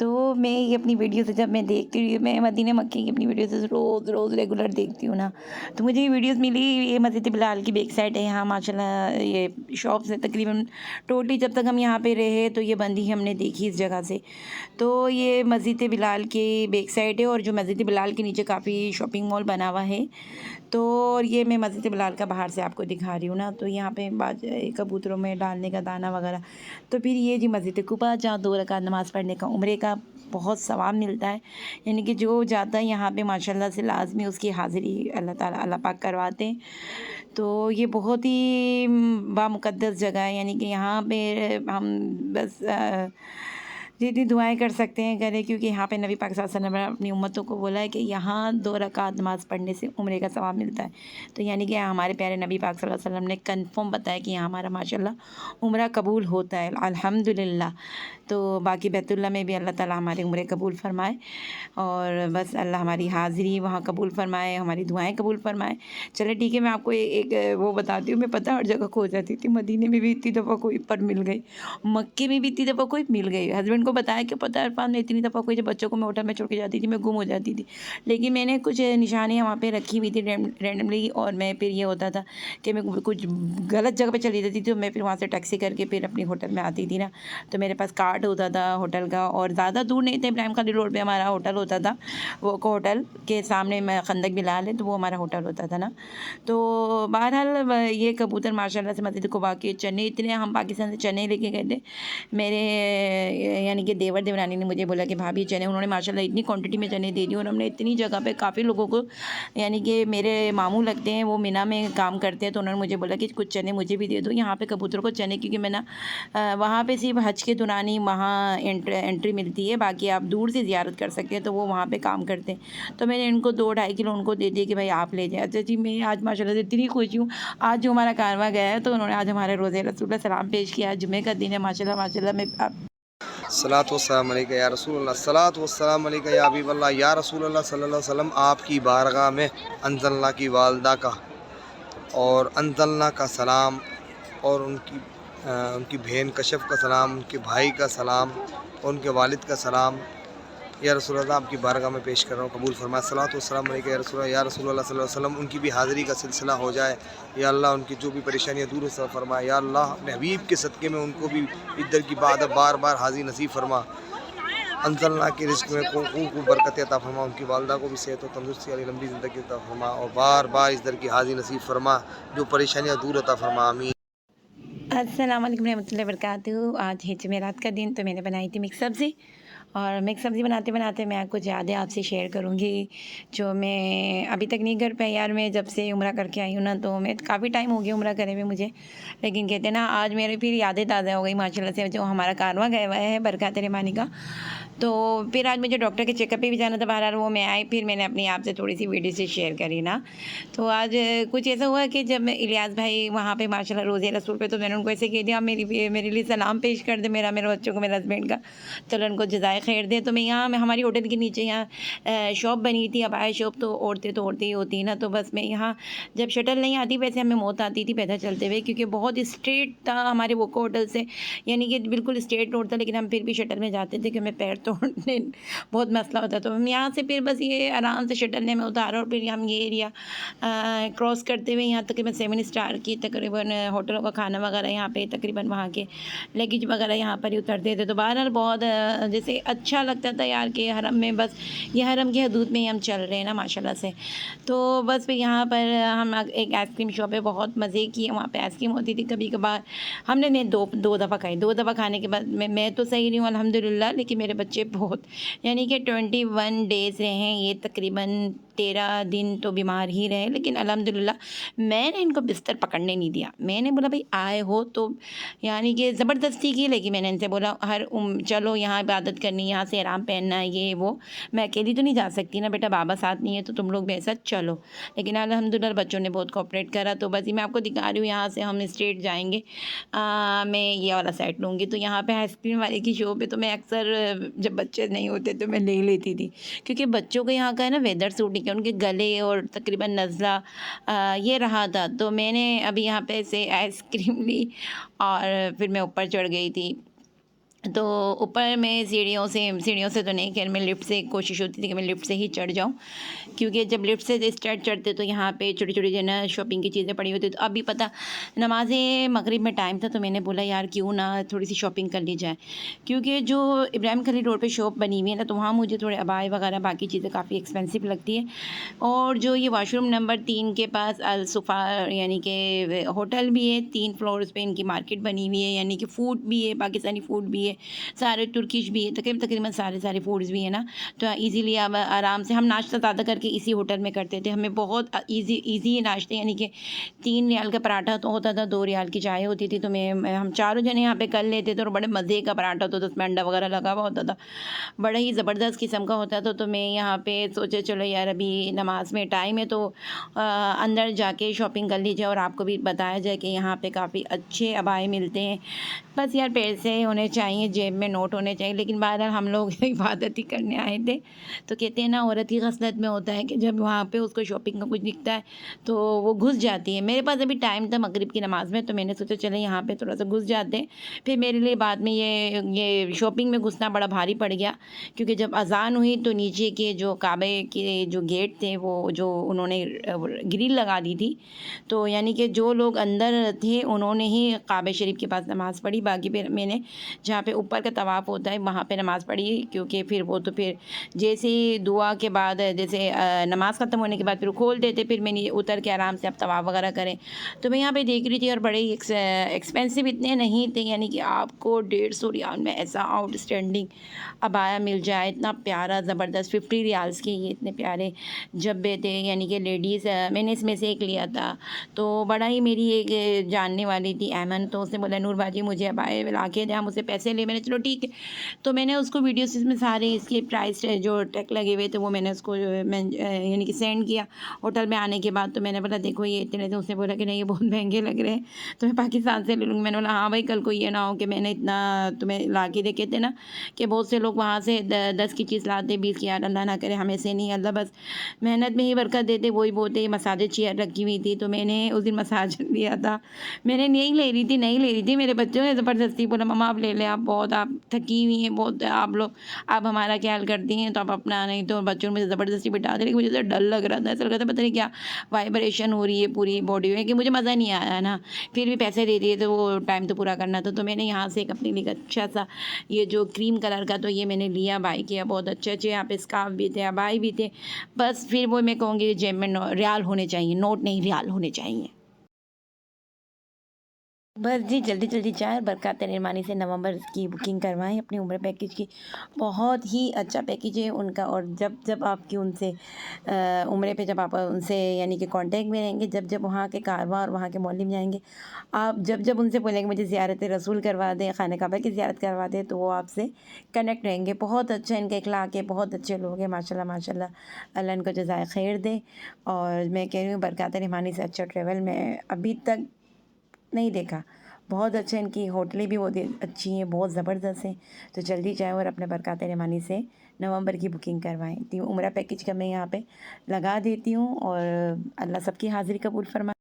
तो मैं ये अपनी वीडियो से जब मैं देखती हूँ, मैं मदीना मक्के की अपनी वीडियो से रोज़ रोज़ रेगुलर देखती हूँ ना, तो मुझे ये वीडियोस मिली। ये मस्जिद बिलाल की बैक साइड है यहाँ माशाल्लाह। ये शॉप्स है तकरीबन टोटली, जब तक हम यहाँ पे रहे तो ये बंद ही हमने देखी इस जगह से। तो ये मस्जिद बिलाल की बैक साइड है, और जो मस्जिद बिलाल के नीचे काफ़ी शॉपिंग मॉल बना हुआ है। तो और ये मैं मस्जिद बिलाल का बाहर से आपको दिखा रही हूँ ना, तो यहाँ पे कबूतरों में डालने का दाना वगैरह। तो फिर ये जी मस्जिद कुबा, जहाँ 2 रकात नमाज़ पढ़ने का उम्रे का बहुत सवाब मिलता है। यानी कि जो जाता है यहाँ पे माशाल्लाह से लाज़मी उसकी हाज़िरी अल्लाह ताला अल्लाह पाक करवाते हैं। तो ये बहुत ही बामुक़द्दस जगह है। यानी कि यहाँ पे हम बस जितनी दुआएँ कर सकते हैं करें, क्योंकि यहाँ पे नबी पाक सल्लल्लाहु अलैहि वसल्लम ने अपनी उम्मतों को बोला है कि यहाँ 2 रकात नमाज़ पढ़ने से उम्रे का सवाब मिलता है। तो यानी कि हमारे प्यारे नबी पाक सल्लल्लाहु अलैहि वसल्लम ने कन्फर्म बताया कि यहाँ हमारा माशाल्लाह उम्रा कबूल होता है, अल्हम्दुलिल्लाह। तो बाकी बैतुल्लाह में भी अल्लाह ताला हमारे उम्रे कबूल फ़रमाए, और बस अल्लाह हमारी हाज़िरी वहाँ कबूल फ़रमाए, हमारी दुआएँ कबूल फ़रमाए। चलिए ठीक है, मैं आपको एक वो बताती हूँ। मैं पता हर जगह खो जाती थी, मदीने में भी इतनी दफ़ा कोई पर मिल गई, मक्के में भी इतनी दफ़ा कोई मिल गई। हस्बैंड को बताया कि पता है इरफान, मैं इतनी दफ़ा कोई, जब बच्चों को मैं होटल में छोड़ के जाती थी मैं गुम हो जाती थी। लेकिन मैंने कुछ निशानियाँ वहाँ पे रखी हुई थी रैंडमली, और मैं फिर ये होता था कि मैं कुछ गलत जगह पे चली जाती थी, तो मैं फिर वहाँ से टैक्सी करके फिर अपनी होटल में आती थी ना। तो मेरे पास कार्ड होता था होटल का, और ज़्यादा दूर नहीं था, इब्राहिम खालिद रोड पे हमारा होटल होता था। वो होटल के सामने में खंदक बिलाल है, तो वो हमारा होटल होता था ना। तो बहरहाल ये कबूतर माशाल्लाह से मस्जिद कुबा के चने इतने, हम पाकिस्तान से चने लेके गए थे। मेरे यानी कि देवर देवरानी ने मुझे बोला कि भाभी चने, उन्होंने माशाल्लाह इतनी क्वांटिटी में चने दे दिए, और हमने इतनी जगह पे काफ़ी लोगों को, यानी कि मेरे मामू लगते हैं वो मिना में काम करते हैं, तो उन्होंने मुझे बोला कि कुछ चने मुझे भी दे दो। यहाँ पे कबूतरों को चने, क्योंकि मैं ना वहाँ पे सिर्फ हज के दौरान ही वहाँ एंट्री मिलती है, बाकी आप दूर से ज़ियारत कर सकते हैं, तो वो वहाँ पे काम करते हैं। तो मैंने इनको 2-2.5 किलो उनको दे दिए कि भाई आप ले जाएं। अच्छा जी, मैं आज माशाल्लाह से इतनी खुश हूँ। आज जो हमारा कारवां गया है, तो उन्होंने आज हमारे रोज़े रसूल पे सलाम पेश किया। जुमे का दिन है माशाल्लाह माशाल्लाह। मैं सलात वस्सलाम अलैका या रसूलल्लाह, सलात वस्सलाम अलैका या हबीबल्लाह, या रसूलल्लाह सल्लल्लाहु अलैहि वसल्लम। आपकी बारगाह में अंजलना की वालदा का और अंजलना का सलाम, और उनकी बहन कशफ का सलाम, उनके भाई का सलाम और उनके वालिद का सलाम या रसूलल्लाह आपकी बारगाह में पेश कर रहा हूँ, कबूल फरमाए। सलात वस्सलाम अलैका या रसूलल्लाह सल्लल्लाहु अलैहि वसल्लम। उनकी भी हाज़िरी का सिलसिला हो जाए या अल्लाह, उनकी जो भी परेशानियाँ दूर फरमाए या अल्लाह, अपने हबीब के सदक़े में उनको भी इधर की बार बार हाज़िर नसीब फरमा। अंजलना के रिज़्क़ में को बरकत अता फरमा, उनकी वालदा को भी सेहत और तंदुरुस्ती वाली लंबी ज़िंदगी अता फरमा, और बार बार इस दर की हाज़िर नसीब फरमा, जो परेशानियाँ दूर अता फरमा। आमीन। अस्सलाम वालेकुम रहमतुल्लाहि व बरकातहू। आज है जुमेरात का दिन, तो मैंने बनाई थी मिक्स सब्ज़ी, और मिक्स सब्ज़ी बनाते बनाते मैं कुछ यादें आपसे शेयर करूँगी, जो मैं अभी तक नहीं कर पाई। यार, मैं जब से उम्रा करके आई हूँ ना, तो मैं काफ़ी टाइम हो गया उम्रा करे हुए मुझे, लेकिन कहते हैं ना, आज मेरे फिर यादें ताज़ा हो गई माशाल्लाह से। जो हमारा कारवां गया हुआ है बरक़ात रहमानी का, तो फिर आज मुझे डॉक्टर के चेकअप पे भी जाना था। बहरहाल वो मैं आई, फिर मैंने अपनी आप से थोड़ी सी वीडियो से शेयर करी ना। तो आज कुछ ऐसा हुआ कि जब मैं इलियास भाई वहाँ पे माशाल्लाह रोज़े रसूल पे, तो मैंने उनको ऐसे कह दिया, आप मेरे लिए सलाम पेश कर दे, मेरे बच्चों को, मेरे हस्बैंड का, चलो उनको जज़ाए खैर दे। तो मैं यहाँ, मैं हमारी होटल के नीचे यहाँ शॉप बनी थी, अबाया शॉप, तो औरतें ही होती हैं ना। तो बस मैं यहाँ, जब शटल नहीं आती, वैसे हमें मौत आती थी पैदल चलते हुए, क्योंकि बहुत स्ट्रेट था हमारे वोको होटल से, यानी कि बिल्कुल स्ट्रेट रोड था, लेकिन हम फिर भी शटल में जाते थे क्योंकि हमें पैर तोड़ने बहुत मसला होता। तो हम यहाँ से फिर बस ये आराम से शटल में उतारा, और फिर हम ये एरिया क्रॉस करते हुए यहाँ तकरीबन 7 स्टार की तकरीबन होटलों का खाना वगैरह यहाँ पे, तकरीबन वहाँ के लगेज वगैरह यहाँ पर ही उतरते थे। तो बहरहाल बहुत जैसे अच्छा लगता था यार कि हरम में, बस ये हरम की हदूद में ही हम चल रहे हैं ना माशाल्लाह से। तो बस फिर यहाँ पर हम एक आइसक्रीम शॉप है, बहुत मज़े की, वहाँ पे आइसक्रीम होती थी कभी कभार। हमने मैं दो दफ़ा खाई, 2 दफ़ा खाने के बाद मैं तो सही रही हूँ अल्हम्दुलिल्लाह, लेकिन मेरे बच्चे बहुत, यानी कि 21 डेज़ रहे हैं ये, तकरीबन 13 दिन तो बीमार ही रहे, लेकिन अल्हम्दुलिल्लाह मैंने इनको बिस्तर पकड़ने नहीं दिया। मैंने बोला भाई आए हो तो, यानी कि ज़बरदस्ती की, लेकिन मैंने इनसे बोला चलो यहाँ इबादत करनी, यहाँ से एहराम पहनना है, ये वो, मैं अकेली तो नहीं जा सकती ना बेटा, बाबा साथ नहीं है, तो तुम लोग मेरे साथ चलो। लेकिन अल्हम्दुलिल्लाह बच्चों ने बहुत कोऑपरेट करा। तो बस ये मैं आपको दिखा रही हूँ, यहाँ से हम स्ट्रेट जाएंगे, मैं ये वाला साइड लूँगी। तो यहाँ पे आइसक्रीम वाले की शॉप है, तो मैं अक्सर जब बच्चे नहीं होते तो मैं ले लेती थी, क्योंकि बच्चों को यहाँ का है ना वेदर सूट नहीं किया, उनके गले और तकरीबन नज़ला ये रहा था। तो मैंने अभी यहाँ पे से आइसक्रीम ली, और फिर मैं ऊपर चढ़ गई थी। तो ऊपर मैं सीढ़ियों से तो नहीं, खैर मैं लिफ्ट से कोशिश होती थी कि मैं लिफ्ट से ही चढ़ जाऊँ, क्योंकि जब लिफ्ट से चढ़ते तो यहाँ पे छोटी छोटी जो है ना शॉपिंग की चीज़ें पड़ी होती। तो अभी पता नमाज़ मगरिब में टाइम था, तो मैंने बोला यार क्यों ना थोड़ी सी शॉपिंग कर ली जाए, क्योंकि जो इब्राहिम खलील रोड पे शॉप बनी हुई है ना, तो वहाँ मुझे थोड़े अबाए वगैरह बाकी चीज़ें काफ़ी एक्सपेंसिव लगती है। और जो ये वॉशरूम नंबर 3 के पास अल सुफ़ा यानी कि होटल भी है, 3 फ्लोर्स पे इनकी मार्केट बनी हुई है, यानी कि फ़ूड भी है, पाकिस्तानी फ़ूड भी है, सारे तुर्किश भी है, तकरीबन सारे फूड्स भी हैं ना। तो ईज़िली अब आराम से हम नाश्ता ज़्यादा करके इसी होटल में करते थे। हमें बहुत ईज़ी नाश्ते, यानी कि 3 रियाल का पराठा तो होता था, 2 रियाल की चाय होती थी, तो हम चारों जने यहाँ पे कर लेते थे। और बड़े मज़े का पराठा होता था, उसमें अंडा वगैरह लगा हुआ होता था, बड़ा ही ज़बरदस्त किस्म का होता था। तो मैं यहाँ पे सोचा चलो यार अभी नमाज में टाइम है, तो अंदर जाके शॉपिंग कर लीजिए और आपको भी बताया जाए कि यहाँ पे काफ़ी अच्छे अबाए मिलते हैं। बस यार पैसे होने चाहिए, जेब में नोट होने चाहिए, लेकिन बहरहाल हम लोग इबादत ही करने आए थे। तो कहते हैं ना औरत की खसलत में होता है कि जब वहाँ पे उसको शॉपिंग का कुछ दिखता है तो वो घुस जाती है। मेरे पास अभी टाइम था मगरिब की नमाज़ में, तो मैंने सोचा चले यहाँ पे थोड़ा सा घुस जाते हैं। फिर मेरे लिए बाद में ये शॉपिंग में घुसना बड़ा भारी पड़ गया, क्योंकि जब अज़ान हुई तो नीचे के जो काबे के जो गेट थे वो जो उन्होंने ग्रिल लगा दी थी, तो यानी कि जो लोग अंदर थे उन्होंने ही काबे शरीफ के पास नमाज़ पढ़ी। बाकी फिर मैंने जहाँ पे ऊपर का तवाफ़ होता है वहाँ पे नमाज़ पढ़ी, क्योंकि फिर वो तो फिर जैसे ही दुआ के बाद जैसे नमाज़ ख़त्म होने के बाद फिर खोल देते, फिर मैंने उतर के आराम से अब तवाफ़ वगैरह करें। तो मैं यहाँ पे देख रही थी और बड़े ही एक्सपेंसिव इतने नहीं थे, यानी कि आपको 150 रियाल में ऐसा आउटस्टैंडिंग अबाया मिल जाए, इतना प्यारा ज़बरदस्त। 50 रियाल्स के ये इतने प्यारे जब्बे थे, यानी कि लेडीज़। मैंने इसमें से एक लिया था, तो बड़ा ही मेरी एक जानने वाली थी ऐमन, तो उसने बोला नूर बाजी मुझे अबाए ला के दे, मुझसे पैसे ले। मैंने चलो ठीक है, तो मैंने उसको वीडियोस इसमें सारे इसके प्राइस जो टैग लगे हुए थे वो मैंने उसको यानी कि सेंड किया होटल में आने के बाद। तो मैंने बोला देखो ये इतने थे, उसने बोला कि नहीं ये बहुत महंगे लग रहे हैं, तो मैं पाकिस्तान से ले लूँगी। मैंने बोला हाँ भाई कल को ये ना हो कि मैंने इतना तुम्हें ला के देखे थे ना, कि बहुत से लोग वहाँ से 10 की चीज़ लाते 20 की, यार अल्लाह ना करे हमें से नहीं, अल्लाह बस मेहनत में ही बरकत देते। वही बोलते मसाज चेयर रखी हुई थी, तो मैंने उस दिन मसाज लिया था। मैंने नहीं ले रही थी, मेरे बच्चों ने ज़बरदस्ती बोला मम्मा आप ले लें, आप थकी हुई हैं बहुत, आप हमारा ख्याल करती हैं तो आप अपना, नहीं तो बच्चों में ज़बरदस्ती बिठा दे। लेकिन मुझे तो डर लग रहा था, ऐसा लग रहा था पता नहीं क्या वाइब्रेशन हो रही है पूरी बॉडी में, कि मुझे मज़ा नहीं आया ना। फिर भी पैसे दे दिए तो वो टाइम तो पूरा करना था। तो मैंने यहाँ से एक अपने लिए अच्छा सा ये जो क्रीम कलर का, तो ये मैंने लिया, बाई किया। बहुत अच्छे यहाँ पे स्कार्फ भी थे, अबाई भी थे। बस फिर वो मैं कहूँगी जेब में रियाल होने चाहिए, नोट नहीं रियाल होने चाहिए। बस जी जल्दी जाएँ और बरक़ात निर्मानी से नवंबर की बुकिंग करवाएँ अपनी उम्र पैकेज की। बहुत ही अच्छा पैकेज है उनका। और जब आपकी उनसे उम्रे पे जब आप उनसे यानी कि कांटेक्ट में रहेंगे, जब वहाँ के कारवां और वहाँ के मौलिम जाएंगे, आप जब उनसे बोलेंगे मुझे ज़ियारत रसूल करवा दें, खाने काबा की ज़ियारत करवा दें, तो वो आपसे कनेक्ट रहेंगे। बहुत अच्छा इनके अखलाक है, बहुत अच्छे लोग हैं माशाल्लाह। अल्लाह इनको जज़ाए खैर दे। और मैं कह रही हूँ बरक़ात रहमानी से अच्छा ट्रैवल मैं अभी तक नहीं देखा। बहुत अच्छा, इनकी होटलें भी बहुत अच्छी हैं, बहुत ज़बरदस्त हैं। तो जल्दी जाएँ और अपने बरक़ात रहमानी से नवंबर की बुकिंग करवाएँ। तो उम्रा पैकेज का मैं यहाँ पे लगा देती हूँ, और अल्लाह सबकी हाज़िरी कबूल फरमाए।